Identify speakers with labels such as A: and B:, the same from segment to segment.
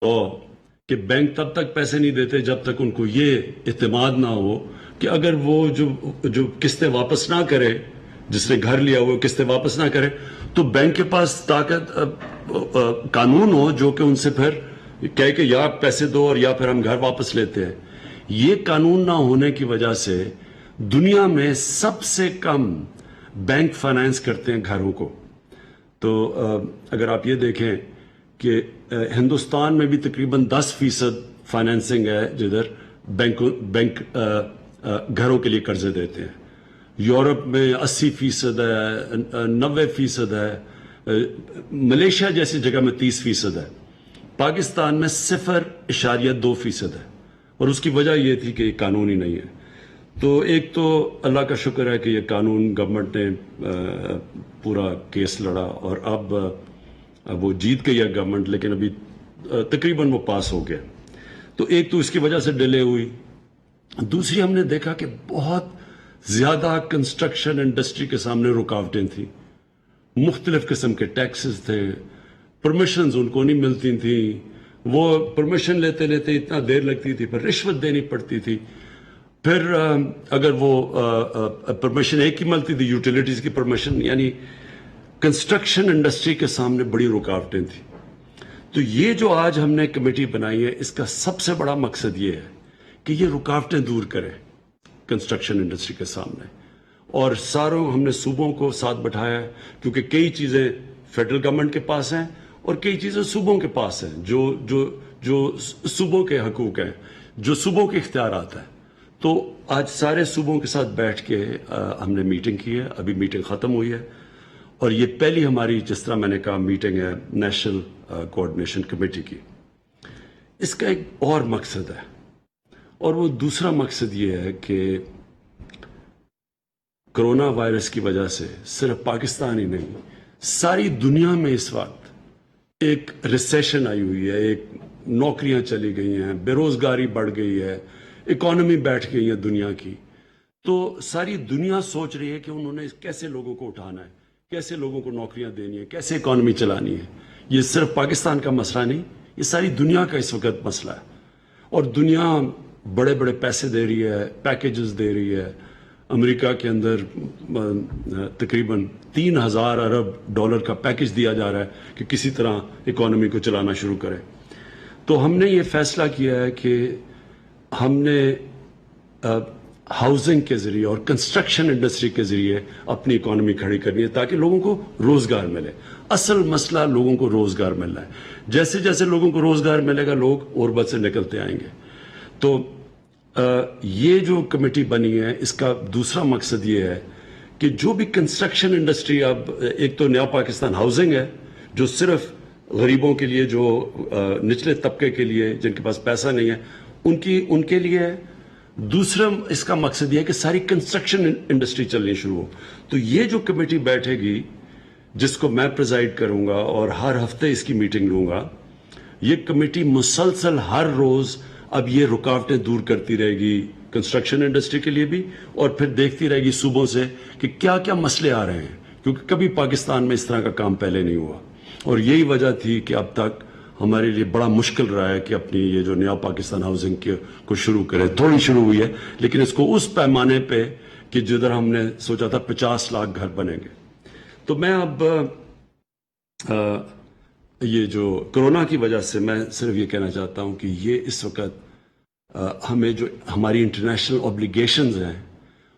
A: اور کہ بینک تب تک پیسے نہیں دیتے جب تک ان کو یہ اعتماد نہ ہو کہ اگر وہ جو قسطیں واپس نہ کرے، جس نے گھر لیا وہ قسطیں واپس نہ کرے، تو بینک کے پاس طاقت قانون ہو جو کہ ان سے پھر کہے کہ یا پیسے دو اور یا پھر ہم گھر واپس لیتے ہیں۔ یہ قانون نہ ہونے کی وجہ سے دنیا میں سب سے کم بینک فائنانس کرتے ہیں گھروں کو۔ تو اگر آپ یہ دیکھیں کہ ہندوستان میں بھی تقریباً 10% فائنینسنگ ہے جدھر بینک گھروں کے لیے قرضے دیتے ہیں۔ یورپ میں 80% ہے، 90% ہے، ملیشیا جیسی جگہ میں 30% ہے، پاکستان میں 0.2% ہے، اور اس کی وجہ یہ تھی کہ یہ قانونی نہیں ہے۔ تو ایک تو اللہ کا شکر ہے کہ یہ قانون گورنمنٹ نے پورا کیس لڑا اور اب وہ جیت گئی ہے گورنمنٹ، لیکن ابھی تقریباً وہ پاس ہو گیا۔ تو ایک تو اس کی وجہ سے ڈیلے ہوئی، دوسری ہم نے دیکھا کہ بہت زیادہ کنسٹرکشن انڈسٹری کے سامنے رکاوٹیں تھیں، مختلف قسم کے ٹیکسز تھے، پرمیشنز ان کو نہیں ملتی تھیں، وہ پرمیشن لیتے لیتے اتنا دیر لگتی تھی، پھر رشوت دینی پڑتی تھی، پھر اگر وہ پرمیشن ایک ہی ملتی تھی یوٹیلیٹیز کی پرمیشن، یعنی کنسٹرکشن انڈسٹری کے سامنے بڑی رکاوٹیں تھیں۔ تو یہ جو آج ہم نے کمیٹی بنائی ہے، اس کا سب سے بڑا مقصد یہ ہے کہ یہ رکاوٹیں دور کرے کنسٹرکشن انڈسٹری کے سامنے، اور ساروں ہم نے صوبوں کو ساتھ بٹھایا ہے، کیونکہ کئی چیزیں فیڈرل گورنمنٹ کے پاس ہیں اور کئی چیزیں صوبوں کے پاس ہیں، جو صوبوں کے حقوق ہیں، جو صوبوں کے اختیارات ہیں۔ تو آج سارے صوبوں کے ساتھ بیٹھ کے ہم نے میٹنگ کی ہے، ابھی میٹنگ ختم ہوئی ہے، اور یہ پہلی ہماری، جس طرح میں نے کہا، میٹنگ ہے نیشنل کوآرڈینیشن کمیٹی کی۔ اس کا ایک اور مقصد ہے، اور وہ دوسرا مقصد یہ ہے کہ کرونا وائرس کی وجہ سے صرف پاکستان ہی نہیں، ساری دنیا میں اس وقت ایک ریسیشن آئی ہوئی ہے، ایک نوکریاں چلی گئی ہیں، بے روزگاری بڑھ گئی ہے، اکانومی بیٹھ گئی ہے دنیا کی۔ تو ساری دنیا سوچ رہی ہے کہ انہوں نے کیسے لوگوں کو اٹھانا ہے، کیسے لوگوں کو نوکریاں دینی ہے، کیسے اکانومی چلانی ہے۔ یہ صرف پاکستان کا مسئلہ نہیں، یہ ساری دنیا کا اس وقت مسئلہ ہے، اور دنیا بڑے بڑے پیسے دے رہی ہے، پیکیجز دے رہی ہے۔ امریکہ کے اندر تقریباً 3,000 ارب ڈالر کا پیکیج دیا جا رہا ہے کہ کسی طرح اکانومی کو چلانا شروع کرے۔ تو ہم نے یہ فیصلہ کیا ہے کہ ہم نے ہاؤسنگ کے ذریعے اور کنسٹرکشن انڈسٹری کے ذریعے اپنی اکانومی کھڑی کرنی ہے تاکہ لوگوں کو روزگار ملے۔ اصل مسئلہ لوگوں کو روزگار ملنا ہے۔ جیسے جیسے لوگوں کو روزگار ملے گا، لوگ غربت سے نکلتے آئیں گے۔ تو یہ جو کمیٹی بنی ہے، اس کا دوسرا مقصد یہ ہے کہ جو بھی کنسٹرکشن انڈسٹری، اب ایک تو نیا پاکستان ہاؤسنگ ہے جو صرف غریبوں کے لیے، جو نچلے طبقے کے لیے، جن کے پاس پیسہ نہیں ہے، ان کے لیے ہے۔ دوسرا اس کا مقصد یہ ہے کہ ساری کنسٹرکشن انڈسٹری چلنی شروع ہو۔ تو یہ جو کمیٹی بیٹھے گی، جس کو میں پریزائیڈ کروں گا اور ہر ہفتے اس کی میٹنگ لوں گا، یہ کمیٹی مسلسل ہر روز اب یہ رکاوٹیں دور کرتی رہے گی کنسٹرکشن انڈسٹری کے لیے بھی، اور پھر دیکھتی رہے گی صوبوں سے کہ کیا کیا مسئلے آ رہے ہیں، کیونکہ کبھی پاکستان میں اس طرح کا کام پہلے نہیں ہوا، اور یہی وجہ تھی کہ اب تک ہمارے لیے بڑا مشکل رہا ہے کہ اپنی یہ جو نیا پاکستان ہاؤسنگ کو شروع کرے۔ تھوڑی شروع ہوئی ہے، لیکن اس کو اس پیمانے پہ کہ جدھر ہم نے سوچا تھا 50 لاکھ گھر بنیں گے۔ تو میں اب یہ جو کرونا کی وجہ سے، میں صرف یہ کہنا چاہتا ہوں کہ یہ اس وقت ہمیں جو ہماری انٹرنیشنل اوبلیگیشنز ہیں،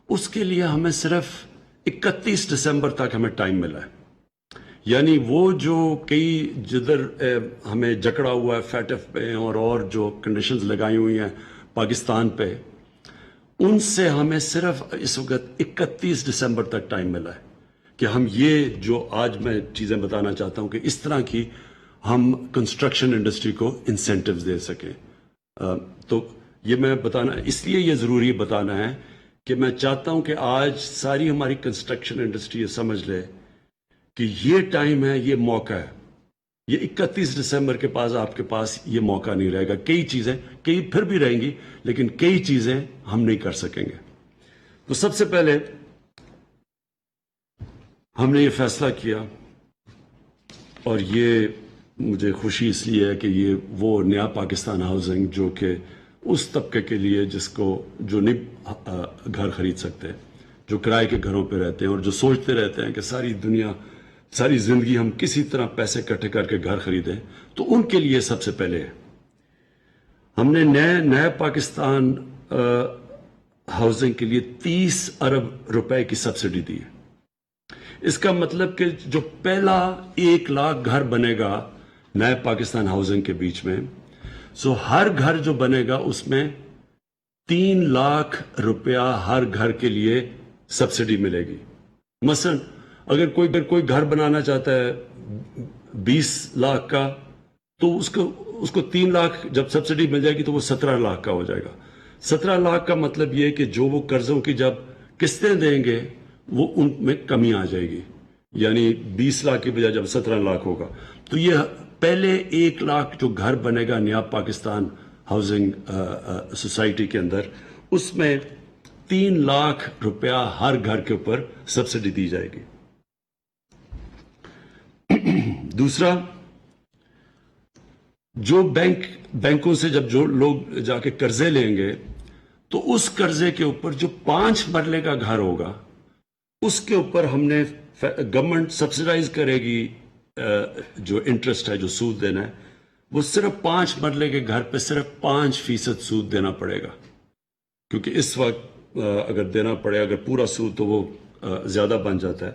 A: اس کے لیے ہمیں صرف 31 دسمبر تک ہمیں ٹائم ملا ہے۔ یعنی وہ جو کئی جدھر ہمیں جکڑا ہوا ہے فیٹف پہ اور جو کنڈیشنز لگائی ہوئی ہیں پاکستان پہ، ان سے ہمیں صرف اس وقت 31 دسمبر تک ٹائم ملا ہے کہ ہم یہ جو آج میں چیزیں بتانا چاہتا ہوں کہ اس طرح کی ہم کنسٹرکشن انڈسٹری کو انسینٹیوز دے سکیں۔ تو یہ میں بتانا، اس لیے یہ ضروری بتانا ہے کہ میں چاہتا ہوں کہ آج ساری ہماری کنسٹرکشن انڈسٹری یہ سمجھ لے کہ یہ ٹائم ہے، یہ موقع ہے۔ یہ 31 دسمبر کے پاس آپ کے پاس یہ موقع نہیں رہے گا۔ کئی چیزیں، کئی پھر بھی رہیں گی، لیکن کئی چیزیں ہم نہیں کر سکیں گے۔ تو سب سے پہلے ہم نے یہ فیصلہ کیا، اور یہ مجھے خوشی اس لیے ہے کہ یہ وہ نیا پاکستان ہاؤسنگ جو کہ اس طبقے کے لیے جس کو جو نہیں گھر خرید سکتے، جو کرائے کے گھروں پہ رہتے ہیں اور جو سوچتے رہتے ہیں کہ ساری دنیا ساری زندگی ہم کسی طرح پیسے اکٹھے کر کے گھر خریدیں، تو ان کے لیے سب سے پہلے ہے۔ ہم نے نئے پاکستان ہاؤسنگ کے لیے 30 ارب روپے کی سبسڈی دی ہے۔ اس کا مطلب کہ جو پہلا 1 لاکھ گھر بنے گا نئے پاکستان ہاؤسنگ کے بیچ میں، سو ہر گھر جو بنے گا اس میں 3 لاکھ روپیہ ہر گھر کے لیے سبسڈی ملے گی۔ مثلا اگر کوئی گھر بنانا چاہتا ہے 20 لاکھ کا، تو اس کو 3 لاکھ جب سبسڈی مل جائے گی تو وہ 17 لاکھ کا ہو جائے گا۔ 17 لاکھ کا مطلب یہ کہ جو وہ قرضوں کی جب قسطیں دیں گے وہ ان میں کمی آ جائے گی، یعنی 20 لاکھ کی بجائے جب 17 لاکھ ہوگا، تو یہ پہلے 1 لاکھ جو گھر بنے گا نیا پاکستان ہاؤسنگ سوسائٹی کے اندر، اس میں 3 لاکھ روپیہ ہر گھر کے اوپر سبسڈی دی جائے گی۔ دوسرا، جو بینکوں سے جب جو لوگ جا کے قرضے لیں گے تو اس قرضے کے اوپر جو 5 مرلے کا گھر ہوگا اس کے اوپر ہم نے گورنمنٹ سبسڈائز کرے گی، جو انٹرسٹ ہے جو سود دینا ہے وہ صرف 5 مرلے کے گھر پہ صرف 5% سود دینا پڑے گا، کیونکہ اس وقت اگر دینا پڑے اگر پورا سود تو وہ زیادہ بن جاتا ہے،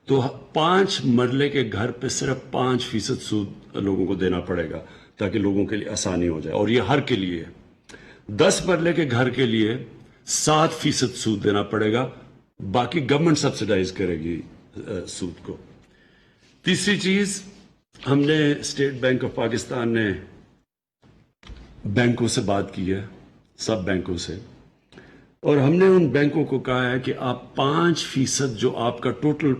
A: تو 5 مرلے کے گھر پہ صرف 5% سود لوگوں کو دینا پڑے گا تاکہ لوگوں کے لیے آسانی ہو جائے، اور یہ ہر کے لیے ہے۔ 10 مرلے کے گھر کے لیے 7% سود دینا پڑے گا، باقی گورنمنٹ سبسڈائز کرے گی سود کو۔ تیسری چیز، ہم نے اسٹیٹ بینک آف پاکستان نے بینکوں سے بات کی ہے، سب بینکوں سے، اور ہم نے ان بینکوں کو کہا ہے کہ آپ 5% جو آپ کا ٹوٹل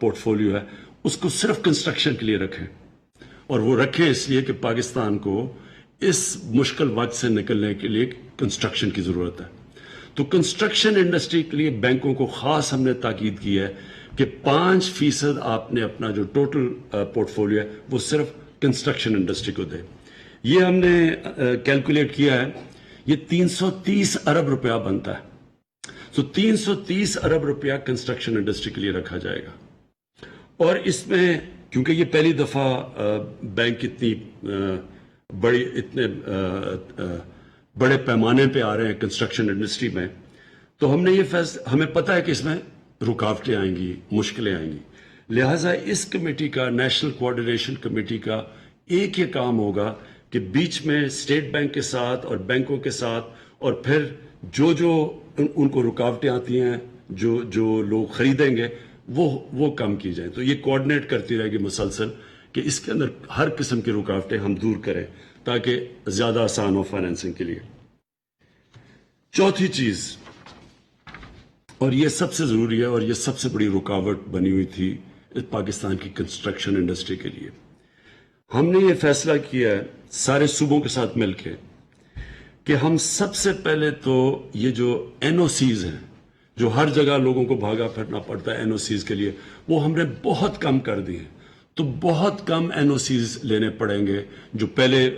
A: پورٹ فولیو ہے اس کو صرف کنسٹرکشن کے لیے رکھیں، اور وہ رکھیں اس لیے کہ پاکستان کو اس مشکل وقت سے نکلنے کے لیے کنسٹرکشن کی ضرورت ہے۔ تو کنسٹرکشن انڈسٹری کے لیے بینکوں کو خاص ہم نے تاکید کی ہے کہ 5% آپ نے اپنا جو ٹوٹل پورٹ فولیو ہے وہ صرف کنسٹرکشن انڈسٹری کو دے۔ یہ ہم نے کیلکولیٹ کیا ہے، یہ 330 ارب روپیہ بنتا ہے۔ تو 330 ارب روپیہ کنسٹرکشن انڈسٹری کے لیے رکھا جائے گا، اور اس میں کیونکہ یہ پہلی دفعہ بینک اتنے بڑے پیمانے پہ آ رہے ہیں کنسٹرکشن انڈسٹری میں، تو ہم نے یہ فیصلہ، ہمیں پتہ ہے کہ اس میں رکاوٹیں آئیں گی، مشکلیں آئیں گی، لہٰذا اس کمیٹی کا، نیشنل کوآرڈینیشن کمیٹی کا ایک یہ کام ہوگا کہ بیچ میں اسٹیٹ بینک کے ساتھ اور بینکوں کے ساتھ، اور پھر جو ان کو رکاوٹیں آتی ہیں، جو لوگ خریدیں گے وہ کم کی جائیں۔ تو یہ کوآرڈینیٹ کرتی رہے گی مسلسل کہ اس کے اندر ہر قسم کی رکاوٹیں ہم دور کریں تاکہ زیادہ آسان ہو فائنینسنگ کے لیے۔ چوتھی چیز، اور یہ سب سے ضروری ہے اور یہ سب سے بڑی رکاوٹ بنی ہوئی تھی پاکستان کی کنسٹرکشن انڈسٹری کے لیے، ہم نے یہ فیصلہ کیا ہے سارے صوبوں کے ساتھ مل کے کہ ہم سب سے پہلے تو یہ جو این او سیز ہیں، جو ہر جگہ لوگوں کو بھاگا پھرنا پڑتا ہے این او سیز کے لیے، وہ ہم نے بہت کم کر دی ہیں۔ تو بہت کم این او سیز لینے پڑیں گے، جو پہلے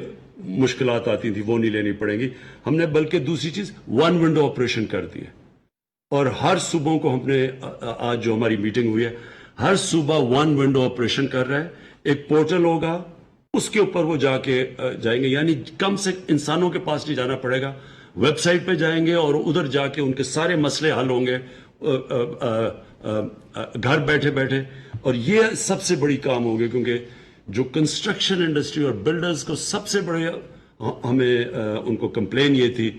A: مشکلات آتی تھیں وہ نہیں لینی پڑیں گی۔ ہم نے بلکہ دوسری چیز 1 ونڈو آپریشن کر دی ہے، اور ہر صوبوں کو ہم نے، آج جو ہماری میٹنگ ہوئی ہے، ہر صوبہ 1 ونڈو آپریشن کر رہا ہے۔ ایک پورٹل ہوگا، اس کے اوپر وہ جائیں گے، یعنی کم سے انسانوں کے پاس نہیں جانا پڑے گا، ویب سائٹ پہ جائیں گے اور ادھر جا کے ان کے سارے مسئلے حل ہوں گے گھر بیٹھے بیٹھے۔ اور یہ سب سے بڑی کام ہوگی، کیونکہ جو کنسٹرکشن انڈسٹری اور بلڈرز کو سب سے بڑے ہمیں ان کو کمپلین یہ تھی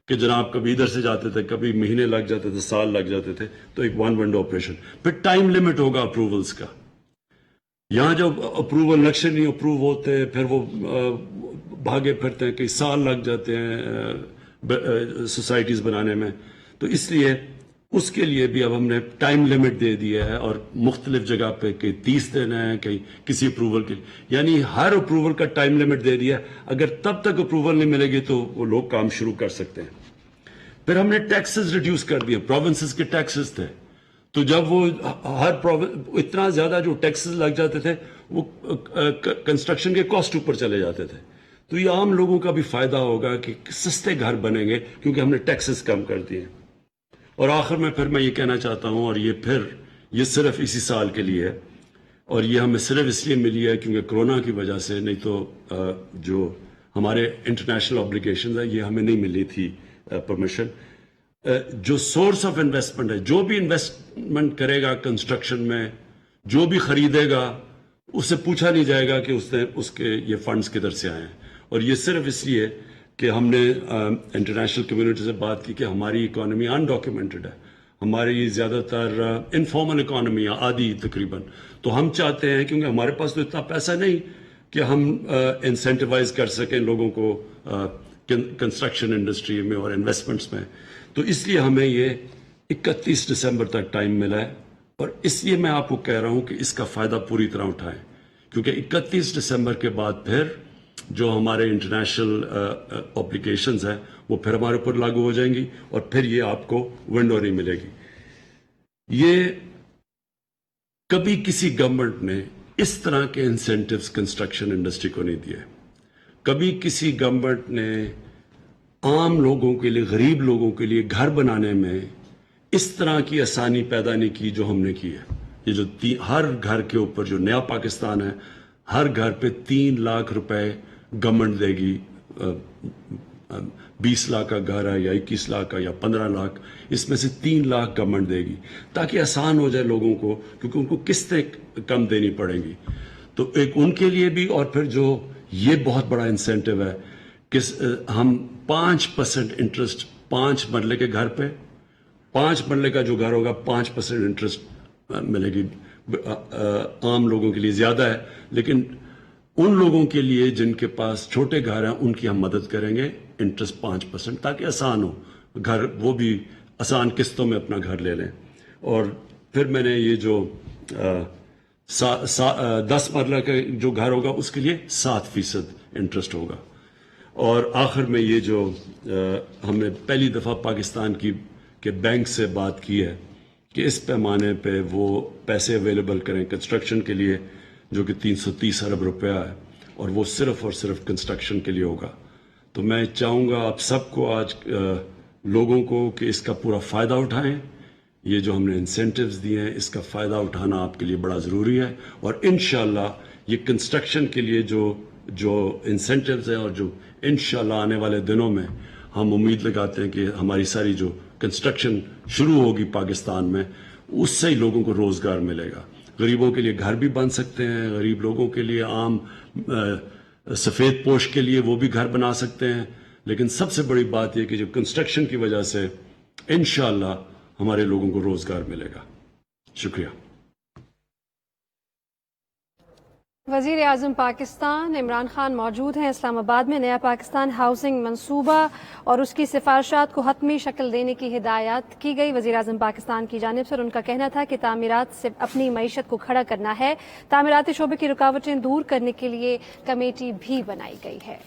A: کہ جناب کبھی ادھر سے جاتے تھے، کبھی مہینے لگ جاتے تھے، سال لگ جاتے تھے، تو ایک 1 ونڈو آپریشن۔ پھر ٹائم لیمٹ ہوگا اپروولز کا، یہاں جب اپروول نقشے نہیں اپروو ہوتے پھر وہ بھاگے پھرتے ہیں، کئی سال لگ جاتے ہیں سوسائٹیز بنانے میں، تو اس لیے اس کے لیے بھی اب ہم نے ٹائم لیمٹ دے دیا ہے، اور مختلف جگہ پہ کئی 30 دینا ہے، کہیں کسی اپروول کے لیے، یعنی ہر اپروول کا ٹائم لیمٹ دے دیا ہے۔ اگر تب تک اپروول نہیں ملے گی تو وہ لوگ کام شروع کر سکتے ہیں۔ پھر ہم نے ٹیکسز ریڈیوس کر دیے، پروونسز کے ٹیکسز تھے، تو جب وہ ہر اتنا زیادہ جو ٹیکسز لگ جاتے تھے وہ کنسٹرکشن کے کاسٹ اوپر چلے جاتے تھے. تو یہ عام لوگوں کا بھی فائدہ ہوگا کہ سستے گھر بنیں گے کیونکہ ہم نے ٹیکسز کم کر دیے. اور آخر میں پھر میں یہ کہنا چاہتا ہوں، اور یہ صرف اسی سال کے لیے ہے، اور یہ ہمیں صرف اس لیے ملی ہے کیونکہ کرونا کی وجہ سے، نہیں تو جو ہمارے انٹرنیشنل آبلیگیشنز ہیں یہ ہمیں نہیں ملی تھی پرمیشن. جو سورس آف انویسٹمنٹ ہے، جو بھی انویسٹمنٹ کرے گا کنسٹرکشن میں، جو بھی خریدے گا، اس سے پوچھا نہیں جائے گا کہ اس کے یہ فنڈز کدھر سے آئے ہیں. اور یہ صرف اس لیے کہ ہم نے انٹرنیشنل کمیونٹی سے بات کی کہ ہماری اکانومی انڈاکیومنٹڈ ہے، ہماری زیادہ تر انفارمل اکانومی ہے، آدھی تقریباً. تو ہم چاہتے ہیں، کیونکہ ہمارے پاس تو اتنا پیسہ نہیں کہ ہم انسینٹیوائز کر سکیں لوگوں کو کنسٹرکشن انڈسٹری میں اور انویسٹمنٹس میں، تو اس لیے ہمیں یہ 31 دسمبر تک ٹائم ملا ہے. اور اس لیے میں آپ کو کہہ رہا ہوں کہ اس کا فائدہ پوری طرح اٹھائیں، کیونکہ 31 دسمبر کے بعد پھر جو ہمارے انٹرنیشنل اپلیکیشنز ہیں وہ پھر ہمارے اوپر لاگو ہو جائیں گی، اور پھر یہ آپ کو ونڈو نہیں ملے گی. یہ کبھی کسی گورنمنٹ نے اس طرح کے انسینٹیوز کنسٹرکشن انڈسٹری کو نہیں دیے. کبھی کسی گورنمنٹ نے عام لوگوں کے لیے، غریب لوگوں کے لیے گھر بنانے میں اس طرح کی آسانی پیدا نہیں کی جو ہم نے کی ہے. یہ جو ہر گھر کے اوپر جو نیا پاکستان ہے، ہر گھر پہ 3 لاکھ روپے گورنمنٹ دے گی. 20 لاکھ کا گھر ہے یا 21 لاکھ کا یا 15 لاکھ، اس میں سے 3 لاکھ گورنمنٹ دے گی تاکہ آسان ہو جائے لوگوں کو، کیونکہ ان کو قسطیں کم دینی پڑیں گی. تو ایک ان کے لیے بھی، اور پھر جو یہ بہت بڑا انسینٹیو ہے کہ ہم 5% انٹرسٹ 5 مرلے کے گھر پہ، 5 مرلے کا جو گھر ہوگا 5% انٹرسٹ ملے گی. عام لوگوں کے لیے زیادہ ہے، لیکن ان لوگوں کے لیے جن کے پاس چھوٹے گھر ہیں ان کی ہم مدد کریں گے انٹرسٹ 5%، تاکہ آسان ہو گھر، وہ بھی آسان قسطوں میں اپنا گھر لے لیں. اور پھر میں نے یہ جو 10 مرلہ کا جو گھر ہوگا اس کے لیے 7% انٹرسٹ ہوگا. اور آخر میں یہ جو ہم نے پہلی دفعہ پاکستان کی کہ بینک سے بات کی ہے کہ اس پیمانے پہ وہ پیسے اویلیبل کریں کنسٹرکشن کے لیے، جو کہ 330 ارب روپیہ ہے، اور وہ صرف اور صرف کنسٹرکشن کے لیے ہوگا. تو میں چاہوں گا آپ سب کو، آج لوگوں کو، کہ اس کا پورا فائدہ اٹھائیں. یہ جو ہم نے انسینٹیوز دیے ہیں اس کا فائدہ اٹھانا آپ کے لیے بڑا ضروری ہے. اور انشاءاللہ یہ کنسٹرکشن کے لیے جو انسینٹیوز ہیں، اور جو انشاءاللہ آنے والے دنوں میں ہم امید لگاتے ہیں کہ ہماری ساری جو کنسٹرکشن شروع ہوگی پاکستان میں، اس سے ہی لوگوں کو روزگار ملے گا. غریبوں کے لیے گھر بھی بن سکتے ہیں، غریب لوگوں کے لیے، عام سفید پوش کے لیے وہ بھی گھر بنا سکتے ہیں. لیکن سب سے بڑی بات یہ کہ جو کنسٹرکشن کی وجہ سے انشاءاللہ ہمارے لوگوں کو روزگار ملے گا. شکریہ.
B: وزیر اعظم پاکستان عمران خان موجود ہیں اسلام آباد میں. نیا پاکستان ہاؤسنگ منصوبہ اور اس کی سفارشات کو حتمی شکل دینے کی ہدایات کی گئی. وزیر اعظم پاکستان کی جانب سے ان کا کہنا تھا کہ تعمیرات سے اپنی معیشت کو کھڑا کرنا ہے. تعمیراتی شعبے کی رکاوٹیں دور کرنے کے لیے کمیٹی بھی بنائی گئی ہے.